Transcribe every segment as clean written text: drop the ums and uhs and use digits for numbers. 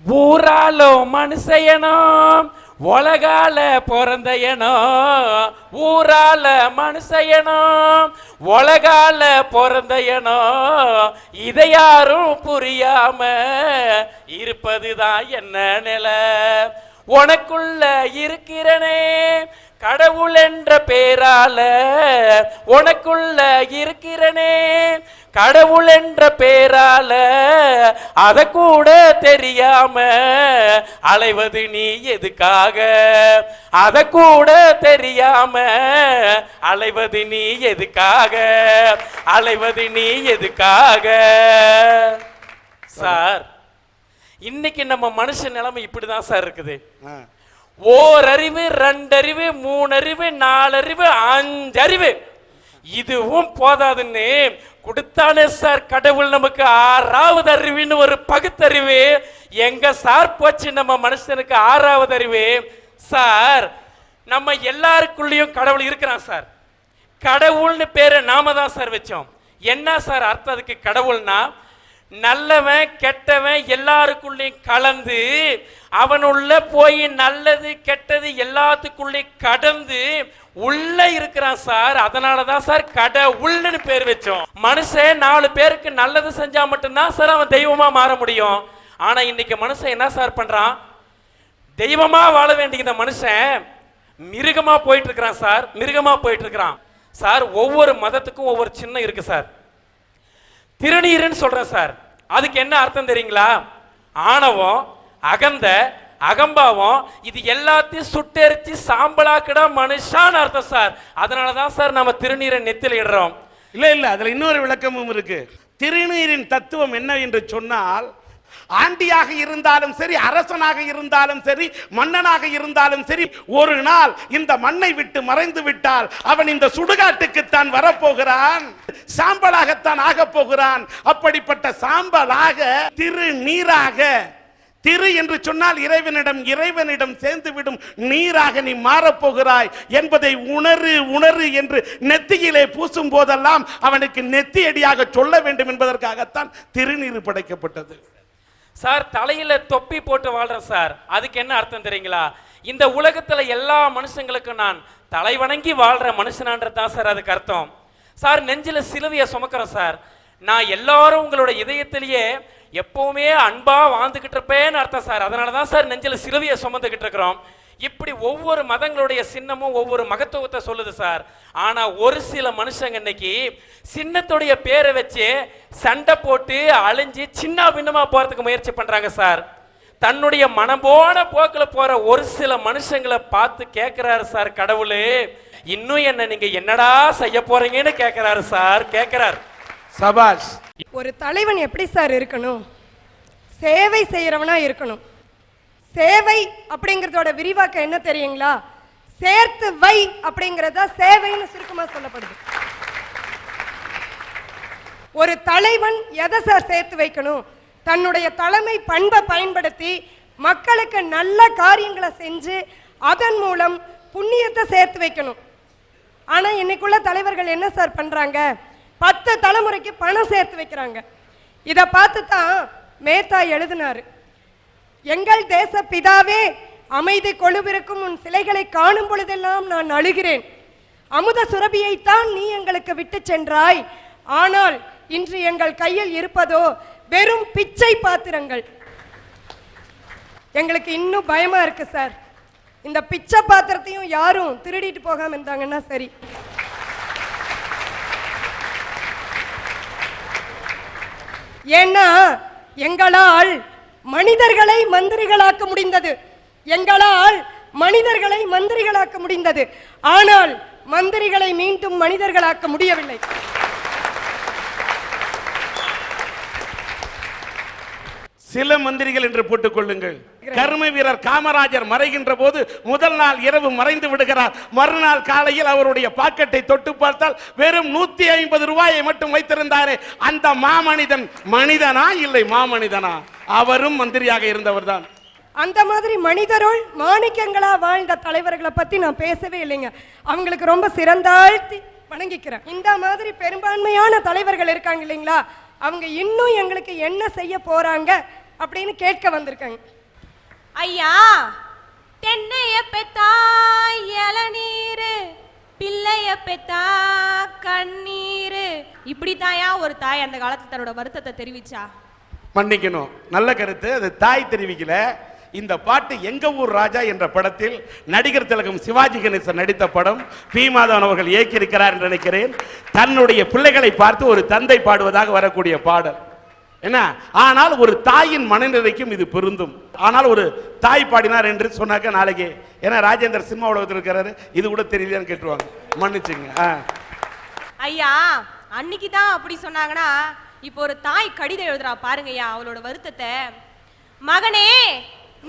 ஊராலோ மனுஷயனோ உலகால பிறந்தையனோ, ஊரால மனுஷயனோ உலகால பிறந்தையனோ, இதை யாரும் புரியாம இருப்பதுதான் என்ன நிலை. உனக்குள்ள இருக்கிறனே கடவுள் என்ற பேரால, உனக்குள்ள இருக்கிறனே கடவுள் என்ற பேரால, அத கூட தெரியாம அலைவது நீ எதுக்காக, அத கூட தெரியாம அலைவது நீ எதுக்காக, அலைவது நீ எதுக்காக. சார், இன்னைக்கு நம்ம மனுஷ நிலைமை இப்படிதான் சார் இருக்குது. ஓரறிவு, ரெண்டறிவு, மூணறிவு, நாலறிவு, அஞ்சறிவு, இதுவும் போதாதுன்னு கொடுத்தானே சார் கடவுள் நமக்கு ஆறாவது அறிவுன்னு ஒரு பகுத்தறிவு. எங்க சார் போச்சு நம்ம மனுஷனுக்கு ஆறாவது அறிவு? சார், நம்ம எல்லாருக்குள்ளேயும் கடவுள் இருக்கிறான் சார். கடவுள்னு பேரை நாம தான் சார் வச்சோம். என்ன சார் அர்த்தம் அதுக்கு? கடவுள்னா நல்லவன் கெட்டவன் எல்லாருக்குள்ளேயும் கலந்து, அவனுள்ள போய் நல்லது கெட்டது எல்லாத்துக்குள்ளேயும் கடந்து உள்ள இருக்கிறான் சார். அதனாலதான் சார் கடவுள்னு பேர் வச்சோம். மனுஷன் 4 பேருக்கு நல்லது செஞ்சா மட்டும்தான் சார் அவன் தெய்வமா மாற முடியும். ஆனா இன்னைக்கு மனுஷன் என்ன சார் பண்றான்? தெய்வமா வாழ வேண்டிய இந்த மனுஷன் மிருகமா போயிட்டு இருக்கிறான் சார். மிருகமா போயிட்டு இருக்கிறான் சார். ஒவ்வொரு மதத்துக்கும் ஒவ்வொரு சின்னம் இருக்கு சார். திருநீருன்னு சொல்றேன் சார். அதுக்கு என்ன அர்த்தம் தெரியுங்களா? ஆணவம், அகந்த, அகம்பாவம், இது எல்லாத்தையும் சுட்டெரிச்சு சாம்பலாக்கிட மனுஷான்னு அர்த்தம் சார். அதனாலதான் சார் நம்ம திருநீரை நெத்தில இடுறோம். இல்ல, அதுல இன்னொரு விளக்கமும் இருக்கு. திருநீரின் தத்துவம் என்ன என்று சொன்னால், ஆண்டியாக இருந்தாலும் சரி, அரசனாக இருந்தாலும் சரி, மன்னனாக இருந்தாலும் சரி, ஒரு நாள் இந்த மண்ணை விட்டு மறைந்து விட்டால் அவன் இந்த சுடுகாட்டுக்குத்தான் வரப்போகிறான், சாம்பலாகத்தான் ஆக போகிறான். அப்படிப்பட்ட சாம்பலாக திருநீராக, திரு என்று சொன்னால் இறைவனிடம், இறைவனிடம் சேர்ந்து விடும் நீராக நீ மாறப்போகிறாய் என்பதை உணரு உணரு என்று நெத்தியிலே பூசும் போதெல்லாம் அவனுக்கு நெத்தியடியாக சொல்ல வேண்டும் என்பதற்காகத்தான் திருநீர் படைக்கப்பட்டது சார். தலையில தொப்பி போட்டு வாழ்றேன் சார். அதுக்கு என்ன அர்த்தம் தெரியுங்களா? இந்த உலகத்துல எல்லா மனுஷங்களுக்கும் நான் தலை வணங்கி வாழ்ற மனுஷனான்றதான் சார் அதுக்கு அர்த்தம். சார், நெஞ்சில சிலுவையை சுமக்கிறேன் சார். நான் எல்லாரும் உங்களோட இதயத்திலேயே எப்பவுமே அன்பா வாழ்ந்துகிட்டு இருப்பேன்னு அர்த்தம் சார். அதனாலதான் சார் நெஞ்சில சிலுவையை சுமந்துகிட்டு இருக்கிறோம். இப்படி ஒவ்வொரு மதங்களுடைய சின்னமும் ஒவ்வொரு மகத்துவத்தை சொல்லுது சார். ஆனா ஒரு சில மனுஷங்க இன்னைக்கு சின்னத்துடைய பேரை வச்சு சண்டை போட்டு அழிஞ்சு சின்ன பின்னமா போறதுக்கு முயற்சி பண்றாங்க சார். தன்னுடைய மனம் போன போக்கில் போற ஒரு சில மனுஷங்களை பார்த்து கேட்கிறாரு சார் கடவுள், இன்னும் என்ன நீங்க என்னடா செய்ய போறீங்கன்னு கேட்கிறாரு சார். கேட்கிறார். சபாஷ். ஒரு தலைவன் எப்படி சார் இருக்கணும்? சேவை செய்யறவனா இருக்கணும். சேவை அப்படிங்கறதோட விரிவாக்கம் என்ன தெரியுங்களா? சேர்த்து வை அப்படிங்கறத சேவைன்னு சுருக்கமா சொல்லப்படுது. ஒரு தலைவன் எதை சார் சேர்த்து வைக்கணும்? தன்னுடைய தலைமை பண்பை பயன்படுத்தி மக்களுக்கு நல்ல காரியங்களை செஞ்சு அதன் மூலம் புண்ணியத்தை சேர்த்து வைக்கணும். ஆனா இன்னைக்குள்ள தலைவர்கள் என்ன சார் பண்றாங்க? 10 தலைமுறைக்கு பணம் சேர்த்து வைக்கிறாங்க. இதை பார்த்து தான் மேத்தா எழுதினாரு, எங்கள் தேச பிதாவே, அமைதி கொழுவிருக்கும் உன் சிலைகளை காணும் பொழுதெல்லாம் நான் அழுகிறேன். அமுத சுரபியைத்தான் நீ எங்களுக்கு விட்டு சென்றாய், ஆனால் இன்று எங்கள் கையில் இருப்பதோ வெறும் பிச்சை பாத்திரங்கள். எங்களுக்கு இன்னும் பயமா இருக்கு சார். இந்த பிச்சை பாத்திரத்தையும் யாரும் திருடிட்டு போகாம இருந்தாங்கன்னா சரி. ஏன்னா எங்களால் மனிதர்களை மந்திரிகளாக்க முடிந்தது, எங்களால் மனிதர்களை மந்திரிகளாக்க முடிந்தது. ஆனால் மந்திரிகளை மீண்டும் மனிதர்களாக்க முடியவில்லை. சில மந்திரிகள் என்று போட்டுக் கொள்ளுங்கள். கர்ம வீரர் காமராஜர் மறைகின்ற போது முதல் நாள் இரவு மறைந்து விடுகிறார். மறுநாள் காலையில் அவருடைய பாக்கெட்டை தொட்டு பார்த்தால் வெறும் 150 ரூபாயை மட்டும் வைத்திருந்தாரே, அந்த மாமனிதன் மனிதனா இல்லை மாமனிதனா? அவரும் மந்திரியாக இருந்தவர் தான். அந்த மாதிரி மனிதருள் மாணிக்கங்களா வாழ்ந்த தலைவர்களை பத்தி நான் பேசவே இல்லைங்க. அவங்களுக்கு ரொம்ப சிறந்தாழ்த்தி வணங்கிக்கிறேன். இந்த மாதிரி பெரும்பான்மையான தலைவர்கள் இருக்காங்க இல்லைங்களா, அவங்க இன்னும் எங்களுக்கு என்ன செய்ய போறாங்க அப்படின்னு கேட்க வந்திருக்காங்க. ஐயா, தென்னைய பெத்தா இளநீரு, பிள்ளைய பெத்தா கண்ணீரு, இப்படித்தாயா ஒரு தாய் அந்த காலத்துல தன்னோட வருத்தத்தை தெரிவிச்சா? மன்னிக்கணும், நல்ல கருத்து. அது தாய் தெரிவிக்கல. இந்த பாட்டு எங்க ஊர் ராஜா என்ற படத்தில் நடிகர் திலகம் சிவாஜி கணேசன் நடித்த படம். பி மாதவன் அவர்கள் இயக்கியிருக்கிறார் என்று நினைக்கிறேன். தன்னுடைய பிள்ளைகளை பார்த்து ஒரு தந்தை பாடுவதாக வரக்கூடிய பாடல் என்ன. ஆனால் ஒரு தாயின் மனநிலைக்கும் இது பொருந்தும். ஆனால் ஒரு தாய் பாடினார் என்று சொன்னாக்க நாளைக்கு ஏன்னா ராஜேந்தர் சினிமா உலகத்தில் இருக்கிறாரு, இது கூட தெரியலையான்னு கேட்டுருவாங்க. மன்னிச்சுங்க. ஐயா, அன்னைக்கு தான் அப்படி சொன்னாங்கன்னா, இப்போ ஒரு தாய் கடிதம் எழுதுறா பாருங்கய்யா அவளோட வருத்தத்தை. மகனே,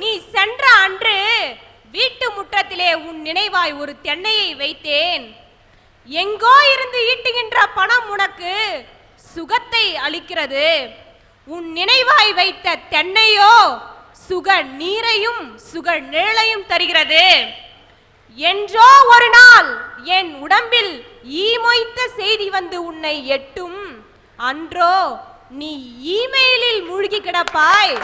நீ சென்ற அன்று வீட்டு முற்றத்திலே உன் நினைவாய் ஒரு தென்னையை வைத்தேன். எங்கோ இருந்து ஈட்டுகின்ற பணம் உனக்கு சுகத்தை அளிக்கிறது. உன் நினைவாய் வைத்த தென்னையோ சுக நீரையும் சுக நிழலையும் தருகிறது. என்றோ ஒரு நாள் என் உடம்பில் ஈ மொய்த்த செய்தி வந்து உன்னை எட்டும். அன்றோ நீ இமெயிலில் மூழ்கி கிடப்பாய்.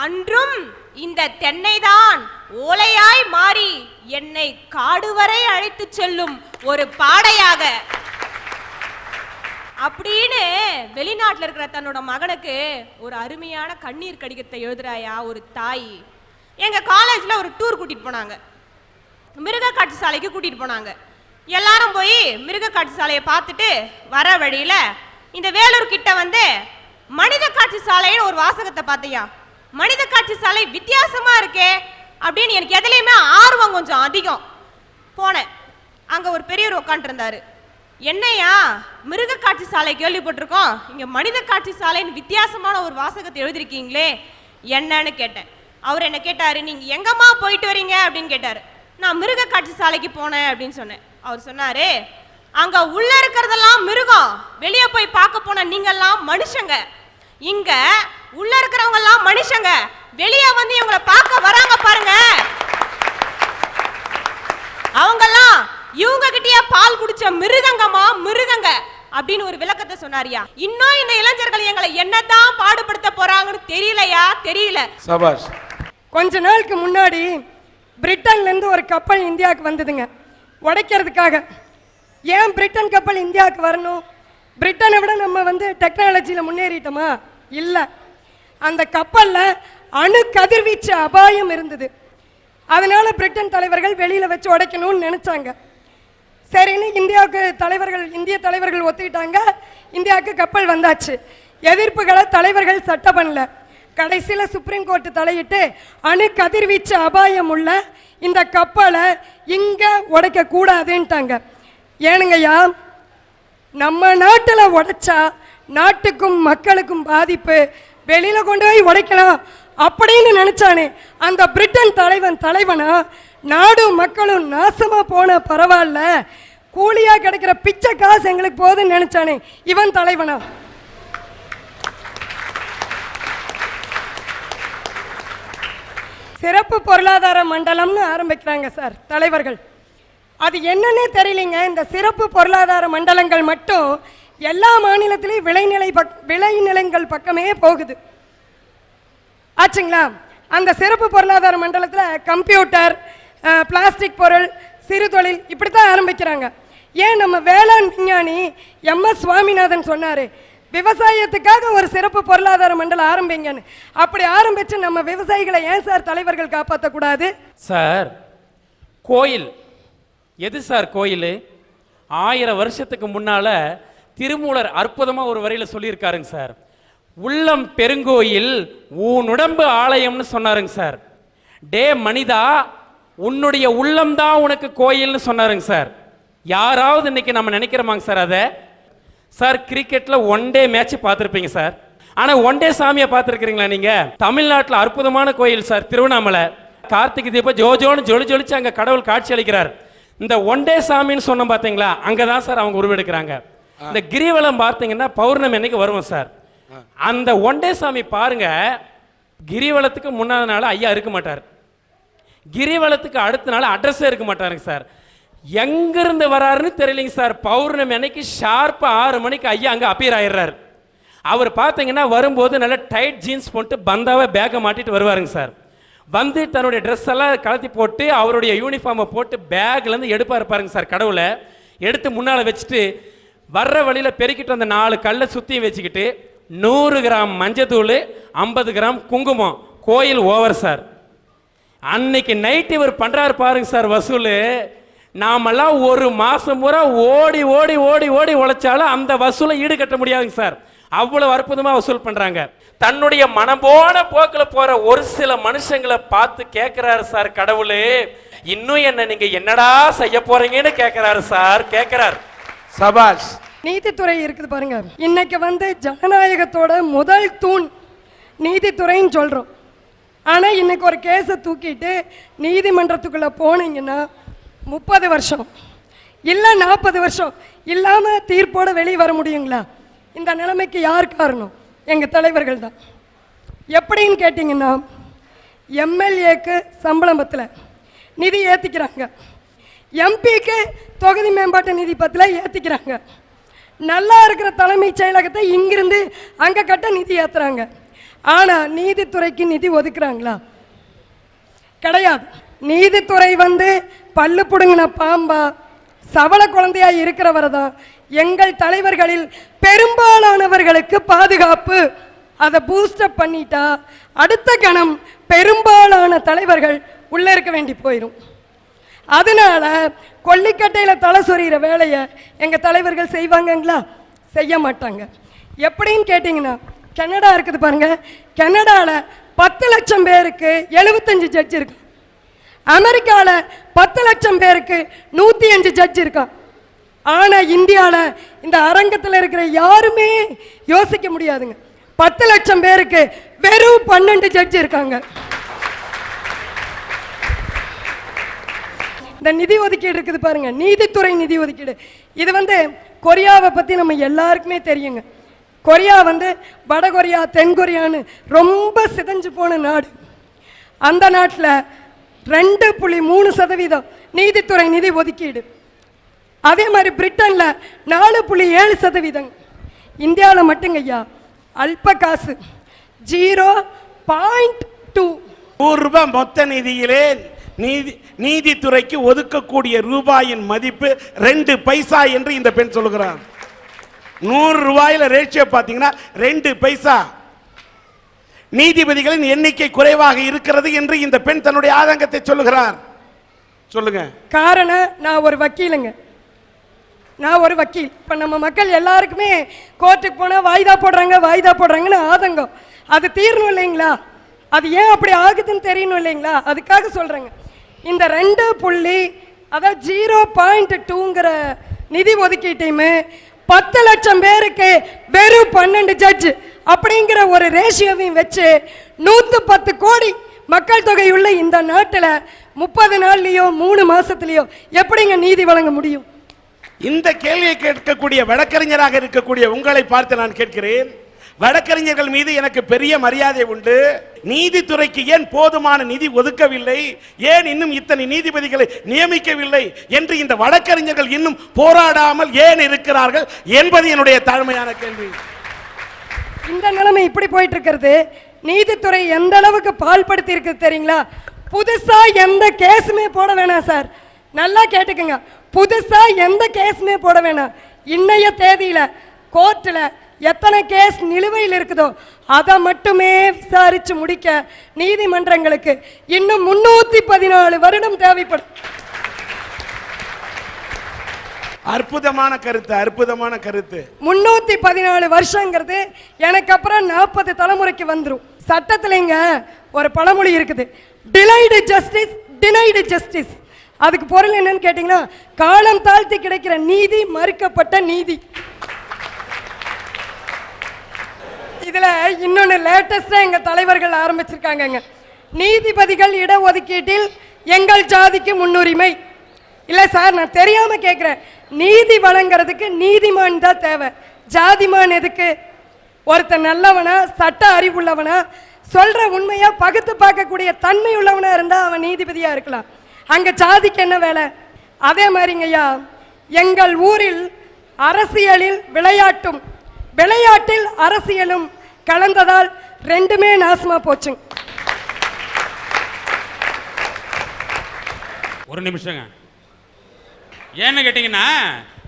அன்றும் இந்த தென்னைதான் ஓலையாய் மாறி என்னை காடு வரை அழைத்து செல்லும் ஒரு பாடையாக அப்படின்னு வெளிநாட்டில் இருக்கிற தன்னோட மகனுக்கு ஒரு அருமையான கண்ணீர் கடிதத்தை எழுதுறாயா ஒரு தாய். எங்க காலேஜ்ல ஒரு டூர் கூட்டிட்டு போனாங்க, மிருக காட்சி சாலைக்கு கூட்டிட்டு போனாங்க. எல்லாரும் போய் மிருக காட்சி சாலையை பார்த்துட்டு வர வழியில இந்த வேலூர் கிட்ட வந்து மனித காட்சி சாலைன்னு ஒரு வாசகத்தை பார்த்தியா. மனித காட்சி சாலை வித்தியாசமா இருக்கே அப்படின்னு எனக்கு எதுலையுமே ஆர்வம் கொஞ்சம் அதிகம். போனேன், அங்க ஒரு பெரியவர் உட்காந்துருந்தாரு. என்னையா மிருக காட்சி சாலை கேள்விப்பட்டிருக்கோம், இங்க மனித காட்சி சாலைன்னு வித்தியாசமான ஒரு வாசகத்தை எழுதிருக்கீங்களே என்னன்னு கேட்டேன். அவர் என்ன கேட்டாரு, நீங்க எங்கம்மா போயிட்டு வரீங்க அப்படின்னு கேட்டாரு. நான் மிருக காட்சி சாலைக்கு போனேன் அப்படின்னு சொன்னேன். அவர் சொன்னாரு, அங்க உள்ள இருக்கிறதெல்லாம் மிருகம், வெளியே போய் பார்க்க போன நீங்கெல்லாம் மனுஷங்க. இங்க உள்ள இருக்கிறவங்க எல்லாம் மனுஷங்க, வெளியே வந்து இவங்களை பார்க்க வராங்க பாருங்க, அவங்கெல்லாம் இவங்க கிட்டயே பால் குடிச்ச மிருகங்கமா மிருகங்க அப்படின்னு ஒரு விளக்கத்தை சொன்னாரியா. இன்னும் இந்த இளைஞர்கள் எங்களை என்னதான் பாடுபடுத்த போறாங்கன்னு தெரியலையா, தெரியல. சபாஷ். கொஞ்ச நாளுக்கு முன்னாடி பிரிட்டன்ல இருந்து ஒரு கப்பல் இந்தியாவுக்கு வந்ததுங்க உடைக்கிறதுக்காக. ஏன் பிரிட்டன் கப்பல் இந்தியாவுக்கு வரணும்? பிரிட்டனை விட நம்ம வந்து டெக்னாலஜியில் முன்னேறிட்டோமா? இல்லை. அந்த கப்பலில் அணு கதிர்வீச்சு அபாயம் இருந்தது. அதனால பிரிட்டன் தலைவர்கள் வெளியில் வச்சு உடைக்கணும்னு நினச்சாங்க. சரின்னு இந்திய தலைவர்கள் ஒத்துக்கிட்டாங்க. இந்தியாவுக்கு கப்பல் வந்தாச்சு. எதிர்ப்புகளை தலைவர்கள் சட்ட பண்ணல. கடைசியில் சுப்ரீம் கோர்ட்டு தலையிட்டு அணு கதிர்வீச்சு அபாயம் உள்ள இந்த கப்பலை இங்கே உடைக்க கூடாதுன்ட்டாங்க. ஏனுங்கய்யா, நம்ம நாட்டில் உடைச்சா நாட்டுக்கும் மக்களுக்கும் பாதிப்பு, வெளியில கொண்டு போய் உடைக்கலாம் அப்படின்னு நினைச்சானே அந்த பிரிட்டன் தலைவனா, நாடும் மக்களும் நாசமா போன பரவாயில்ல, கூலியா கிடைக்கிற பிச்சை காசு எங்களுக்கு போதுன்னு நினைச்சானே இவன் தலைவனா? சிறப்பு பொருளாதார மண்டலம்னு ஆரம்பிக்கிறாங்க சார் தலைவர்கள். அது என்னன்னே தெரியலைங்க. இந்த சிறப்பு பொருளாதார மண்டலங்கள் மட்டும் எல்லா மாநிலத்திலையும் விளைநிலங்கள் பக்கமே போகுது ஆச்சுங்களா. அந்த சிறப்பு பொருளாதார மண்டலத்தில் கம்ப்யூட்டர், பிளாஸ்டிக் பொருள், சிறு தொழில் இப்படித்தான் ஆரம்பிக்கிறாங்க. ஏன் நம்ம வேளாண் விஞ்ஞானி MS சுவாமிநாதன் சொன்னார், விவசாயத்துக்காக ஒரு சிறப்பு பொருளாதார மண்டலம் ஆரம்பிங்கன்னு. அப்படி ஆரம்பிச்சு நம்ம விவசாயிகளை ஏன் சார் தலைவர்கள் காப்பாற்றக்கூடாது? சார், கோயில் எது சார்? கோயில் 1000 வருஷத்துக்கு முன்னால திருமூலர் அற்புதமாக ஒரு வரியில் சொல்லியிருக்காருங்க சார். உள்ளம் பெருங்கோயில் உன் உடம்பு ஆலயம்னு சொன்னாருங்க சார். டே மனிதா, உன்னுடைய உள்ளம் தான் உனக்கு கோயில்னு சொன்னாருங்க சார். யாராவது இன்னைக்கு நம்ம நினைக்கிறோமாங்க சார் அதை? சார், கிரிக்கெட்டில் 1 டே மேட்ச் பார்த்துருப்பீங்க சார். ஆனால் 1 டே சாமியை பார்த்துருக்கிறீங்களா நீங்கள்? தமிழ்நாட்டில் அற்புதமான கோயில் சார், திருவண்ணாமலை. கார்த்திகை தீபம் ஜோஜோன்னு ஜொலிச்சு அங்கே கடவுள் காட்சி அளிக்கிறார். இந்த 1 டே சாமின்னு சொன்னோம் பார்த்தீங்களா, அங்கே தான் சார் அவங்க உருவெடுக்கிறாங்க. இந்த கிரிவலம் பார்த்தீங்கன்னா பௌர்ணமி அன்னைக்கு வருவோம் சார். அந்த 1 டே சாமி பாருங்க, கிரிவலத்துக்கு முன்னாடி நாள் ஐயா இருக்க மாட்டார், கிரிவலத்துக்கு அடுத்த நாள் அட்ரஸே இருக்க மாட்டாருங்க சார். எங்கிருந்து வராருன்னு தெரியலைங்க சார். பௌர்ணமி அன்னைக்கு ஷார்ப்பா 6 மணிக்கு ஐயா அங்கே அப்பியர் ஆயிடுறாரு. அவர் பார்த்தீங்கன்னா வரும்போது நல்ல டைட் ஜீன்ஸ் போட்டு பந்தாவை பேக்கை மாட்டிட்டு வருவாருங்க சார். வந்து தன்னுடைய ட்ரெஸ் எல்லாம் கலத்தி போட்டு அவருடைய யூனிஃபார்மை போட்டு பேக்லேருந்து எடுப்பார் பாருங்க சார். கடவுளை எடுத்து முன்னால் வச்சுட்டு வர்ற வழியில் பெருக்கிட்டு அந்த 4 கல்லை சுற்றியும் வச்சுக்கிட்டு 100 கிராம் மஞ்சத்தூள் 50 கிராம் குங்குமம் கோயில் ஓவர் சார். அன்னைக்கு நைட்டு இவர் பண்ணுறாரு பாருங்க சார் வசூல். நாமெல்லாம் ஒரு மாதம் பூரா ஓடி ஓடி ஓடி ஓடி உழைச்சாலும் அந்த வசூலை ஈடு கட்ட முடியாதுங்க சார். அவ்வளவு அற்புதமாக வசூல் பண்ணுறாங்க. தன்னுடைய மனம் போன போக்கில் போகிற ஒரு சில மனுஷங்களை பார்த்து கேட்குறாரு சார் கடவுளே, இன்னும் என்ன நீங்கள் என்னடா செய்ய போறீங்கன்னு கேட்குறாரு சார். கேட்குறாரு. சபாஷ். நீதித்துறை இருக்குது பாருங்க. இன்னைக்கு வந்து ஜனநாயகத்தோட முதல் தூண் நீதித்துறைன்னு சொல்கிறோம். ஆனால் இன்னைக்கு ஒரு கேஸை தூக்கிட்டு நீதிமன்றத்துக்குள்ளே போனீங்கன்னா 30 வருஷம் இல்லை 40 வருஷம் இல்லாமல் தீர்ப்போட வெளியே வர முடியுங்களா? இந்த நிலைமைக்கு யார் காரணம்? எங்கள் தலைவர்கள் தான். எப்படின்னு கேட்டிங்கன்னா, எம்எல்ஏக்கு சம்பளத்தில் நிதி ஏற்றிக்கிறாங்க, எம்பிக்கு தொகுதி மேம்பாட்டு நிதி பத்தில் ஏற்றிக்கிறாங்க, நல்லா இருக்கிற தலைமைச் செயலகத்தை இங்கிருந்து அங்கே கட்ட நிதி ஏற்றுறாங்க. ஆனால் நீதித்துறைக்கு நிதி ஒதுக்குறாங்களா? கிடையாது. நீதித்துறை வந்து பல்லு புடுங்கின பாம்பா சவள குழந்தையா இருக்கிறவரை தான் எங்கள் தலைவர்களில் பெரும்பாலானவர்களுக்கு பாதுகாப்பு. அதை பூஸ்டப் பண்ணிட்டா அடுத்த கணம் பெரும்பாலான தலைவர்கள் உள்ளே இருக்க வேண்டி போயிடும். அதனால கொல்லிக்கட்டையில் தலை சொறிகிற வேலையை எங்கள் தலைவர்கள் செய்வாங்கங்களா? செய்ய மாட்டாங்க. எப்படின்னு கேட்டிங்கன்னா, கனடா இருக்குது பாருங்க. கனடாவில் 10 லட்சம் பேருக்கு 75 ஜட்ஜ் இருக்கு. அமெரிக்காவில் 10 லட்சம் பேருக்கு 105 ஜட்ஜ் இருக்கா. ஆனால் இந்தியாவில் இந்த அரங்கத்தில் இருக்கிற யாருமே யோசிக்க முடியாதுங்க. 10 லட்சம் பேருக்கு வெறும் 12 ஜட்ஜ் இருக்காங்க. இந்த நிதி ஒதுக்கீடு இருக்குது பாருங்க, நீதித்துறை நிதி ஒதுக்கீடு. இது வந்து கொரியாவை பற்றி நம்ம எல்லாருக்குமே தெரியுங்க. கொரியா வந்து வட கொரியா தென் கொரியான்னு ரொம்ப சிதைஞ்சு போன நாடு. அந்த நாட்டில் 2.3% நீதித்துறை நிதி ஒதுக்கீடு. அதே மாதிரி பிரிட்டனில் 4.7%. இந்தியாவில் மட்டுங்க ஐயா அல்ப காசு 0.2. 100 ரூபாய் மொத்த நிதியிலே நீதித்துறைக்கு ஒதுக்கக்கூடிய ரூபாயின் மதிப்பு 2 பைசா என்று இந்த பெண் சொல்லுகிறார். 100 ரூபாயில ரேஷியோ பார்த்தீங்கன்னா 2 பைசா. நீதிபதிகளின் எண்ணிக்கை குறைவாக இருக்கிறது என்று இந்த பெண் தன்னுடைய ஆதங்கத்தை சொல்லுகிறார். சொல்லுங்க. காரணம், நான் ஒரு வக்கீலுங்க. நான் ஒரு வக்கீல். இப்போ நம்ம மக்கள் எல்லாருக்குமே கோர்ட்டுக்கு போனால் வாய்தா போடுறாங்கன்னு ஆதங்கம். அது தீரணும் இல்லைங்களா? அது ஏன் அப்படி ஆகுதுன்னு தெரியணும் இல்லைங்களா? அதுக்காக சொல்கிறேங்க. இந்த 0.2ங்கிற நிதி ஒதுக்கீட்டையுமே 10 லட்சம் பேருக்கு வெறும் 12 ஜட்ஜ் அப்படிங்கிற ஒரு ரேஷியோவையும் வச்சு 110 கோடி மக்கள் தொகை உள்ள இந்த நாட்டில் 30 நாள்லையோ 3 மாசத்துலையோ எப்படிங்க நீதி வழங்க முடியும்? இந்த கேள்வியை கேட்கக்கூடிய வழக்கறிஞராக இருக்கக்கூடிய உங்களை பார்த்து நான் கேட்கிறேன். வழக்கறிஞர்கள் மீது எனக்கு பெரிய மரியாதை உண்டு. நீதித்துறைக்கு ஏன் போதுமான நிதி ஒதுக்கவில்லை, ஏன் இன்னும் இத்தனை நீதிபதிகளை நியமிக்கவில்லை என்று இந்த வழக்கறிஞர்கள் இன்னும் போராடாமல் ஏன் இருக்கிறார்கள் என்பது என்னுடைய தாழ்மையான கேள்வி. இந்த நிலைமை இப்படி போயிட்டு இருக்கிறது. நீதித்துறை எந்த அளவுக்கு பால்படுத்தி இருக்கு தெரியுங்களா? புதுசா எந்த கேஸுமே போட வேணாம் சார். நல்லா கேட்டுக்கங்க, புதுசா எந்த கேஸுமே போட வேணாம். இன்னைய தேதியில கோர்ட்ல எத்தனை கேஸ் நிலுவையில் இருக்குதோ அதை மட்டுமே விசாரிச்சு முடிக்க நீதிமன்றங்களுக்கு இன்னும் 314 வருடம் தேவைப்படும். அற்புதமான கருத்து, அற்புதமான கருத்து. 314 வருஷங்கிறது எனக்கு அப்புறம் 40 தலைமுறைக்கு வந்துடும். சட்டத்திலேங்க ஒரு பழமொழி இருக்குது, டிலைடு ஜஸ்டிஸ் டினைடு ஜஸ்டிஸ். அதுக்கு பொருள் என்னன்னு கேட்டீங்கன்னா, காலம் தாழ்த்தி கிடைக்கிற நீதி மறுக்கப்பட்ட நீதி. இதுல இன்னொன்னு லேட்டஸ்டா எங்க தலைவர்கள் ஆரம்பிச்சிருக்காங்க, நீதிபதிகள் இடஒதுக்கீட்டில் எங்கள் ஜாதிக்கு முன்னுரிமை. இல்ல சார், நான் தெரியாம கேட்கிறேன். நீதி வழங்குறதுக்கு நீதிமான் தான் தேவை, ஜாதிமான் எதுக்கு? ஒருத்தன் நல்லவனா, சட்ட அறிவுள்ளவனா, சொல்ற உண்மையா பகுத்து பார்க்கக்கூடிய தன்மை உள்ளவனா இருந்தா அவன் நீதிபதியா இருக்கலாம். அங்க ஜாதிக்கு என்ன வேலை? அதே மாதிரிங்கய்யா, எங்கள் ஊரில் அரசியலில் விளையாட்டும் விளையாட்டில் அரசியலும் கலந்ததால் ரெண்டுமே நாசமா போச்சுங்க. ஒரு நிமிஷங்க. ஏன்னு கேட்டீங்கன்னா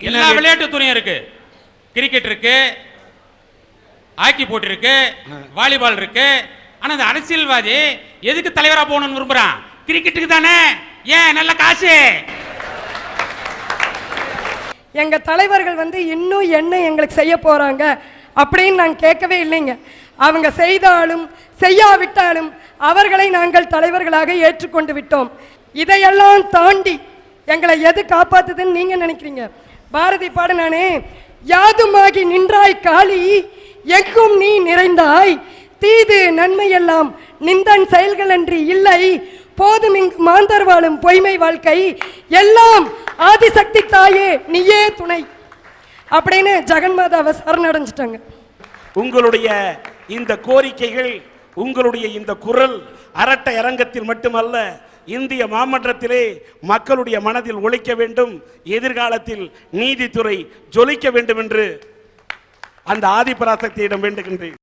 எல்லா விளையாட்டு துறையும் இருக்கு. கிரிக்கெட் இருக்கு, ஹாக்கி போட்டி இருக்கு, வாலிபால் இருக்கு. ஆனா இந்த அரசியல்வாதி எதுக்கு தலைவரா போகணும்னு விரும்புறான்? கிரிக்கெட்டுக்கு தானே. ஏன்? நல்ல காசு. எங்க தலைவர்கள் இன்னும் என்ன எங்களுக்கு செய்ய போறாங்க அப்படின்னு நாங்கள் கேட்கவே இல்லைங்க. அவங்க செய்தாலும் செய்யாவிட்டாலும் அவர்களை நாங்கள் தலைவர்களாக ஏற்றுக்கொண்டு விட்டோம். இதையெல்லாம் தாண்டி எங்களை எது காப்பாத்துதுன்னு நீங்க நினைக்கிறீங்க? பாரதி பாடனானே, யாதுமாகி நின்றாய் காளி, எங்கும் நீ நிறைந்தாய், தீது நன்மையெல்லாம் நிந்தன் செயல்கள் அன்றி இல்லை, போதும் இங்கு மாந்தர் வாழும் பொய்மை வாழ்க்கை, எல்லாம் ஆதிசக்தி தாயே நீயே துணை அப்படின்னு ஜெகன்மாதாவை சரணடைஞ்சிட்டாங்க. உங்களுடைய இந்த கோரிக்கைகள், உங்களுடைய இந்த குரல் அரட்ட அரங்கத்தில் மட்டுமல்ல, இந்திய மாமன்றத்திலே மக்களுடைய மனதில் ஒலிக்க வேண்டும். எதிர்காலத்தில் நீதித்துறை ஜொலிக்க வேண்டும் என்று அந்த ஆதிபராசக்தியிடம் வேண்டுகின்றேன்.